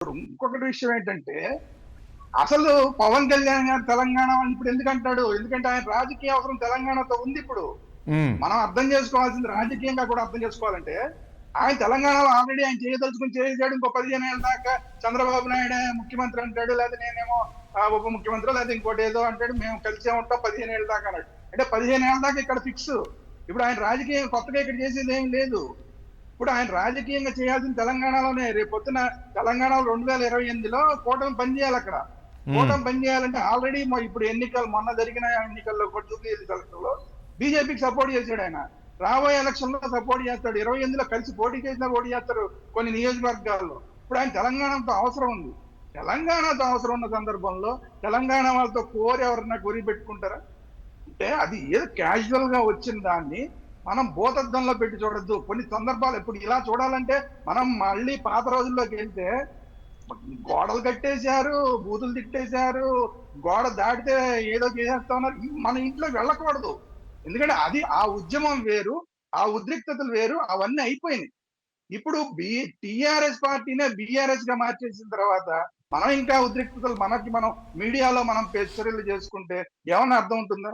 ఇంకొకటి విషయం ఏంటంటే, అసలు పవన్ కళ్యాణ్ గారు తెలంగాణ అని ఇప్పుడు ఎందుకంటాడు? ఎందుకంటే ఆయన రాజకీయ అవసరం తెలంగాణతో ఉందిప్పుడు. హ్మ్. మనం అర్థం చేసుకోవాల్సింది రాజకీయంగా కూడా అర్థం చేసుకోవాలంటే, ఆయన తెలంగాణలో ఆల్రెడీ ఆయన చేయదలుచుకొని చేసాడు. ఇంకో 15 ఏళ్ల దాకా చంద్రబాబు నాయుడే ముఖ్యమంత్రి అంటాడు. లేదా నేనేమో ఉప ముఖ్యమంత్రో లేదా ఇంకోటేదో అంటాడు. మేము కలిసే ఉంటాం 15 ఏళ్ల దాకా అన్నాడు. అంటే 15 ఏళ్ల దాకా ఇక్కడ ఫిక్స్. ఇప్పుడు ఆయన రాజకీయం కొత్తగా ఇక్కడ చేసేదేం లేదు. ఇప్పుడు ఆయన రాజకీయంగా చేయాల్సింది తెలంగాణలోనే. రేపొద్దున తెలంగాణలో 2028లో కూటమి పనిచేయాలక్కడ. హ్మ్. కూటమి పనిచేయాలంటే ఆల్రెడీ ఇప్పుడు ఎన్నికలు మొన్న జరిగిన ఎన్నికల్లో కూడా జూబ్లీ హిల్స్ ఎలక్షన్‌లో బీజేపీకి సపోర్ట్ చేసాడాయన. రాబోయే ఎలక్షన్‌లో సపోర్ట్ చేస్తాడు. 28లో కలిసి పోటీ చేసినా పోటీ చేస్తారు కొన్ని నియోజకవర్గాల్లో. ఇప్పుడు ఆయన తెలంగాణతో అవసరం ఉంది. తెలంగాణతో అవసరం ఉన్న సందర్భంలో తెలంగాణ వాళ్ళతో కోరి ఎవరన్నా గురి పెట్టుకుంటారా? అంటే అది ఏదో క్యాజువల్ గా వచ్చిన దాన్ని మనం భూతద్దంలో పెట్టి చూడొద్దు. కొన్ని సందర్భాలు ఇప్పుడు ఇలా చూడాలంటే మనం మళ్ళీ పాత రోజుల్లోకి వెళ్తే గోడలు కట్టేశారు, బూతులు తిట్టేశారు, గోడ దాటితే ఏదో చేసేస్తా ఉన్నారు. మన ఇంట్లోకి వెళ్ళకూడదు. ఎందుకంటే అది ఆ ఉద్యమం వేరు, ఆ ఉద్రిక్తతలు వేరు, అవన్నీ అయిపోయినాయి. ఇప్పుడు టీఆర్ఎస్ పార్టీనే బీఆర్ఎస్ గా మార్చేసిన తర్వాత మనం ఇంకా ఉద్రిక్తతలు మనం మీడియాలో మనం చర్యలు చేసుకుంటే ఏమన్నా అర్థం ఉంటుందా?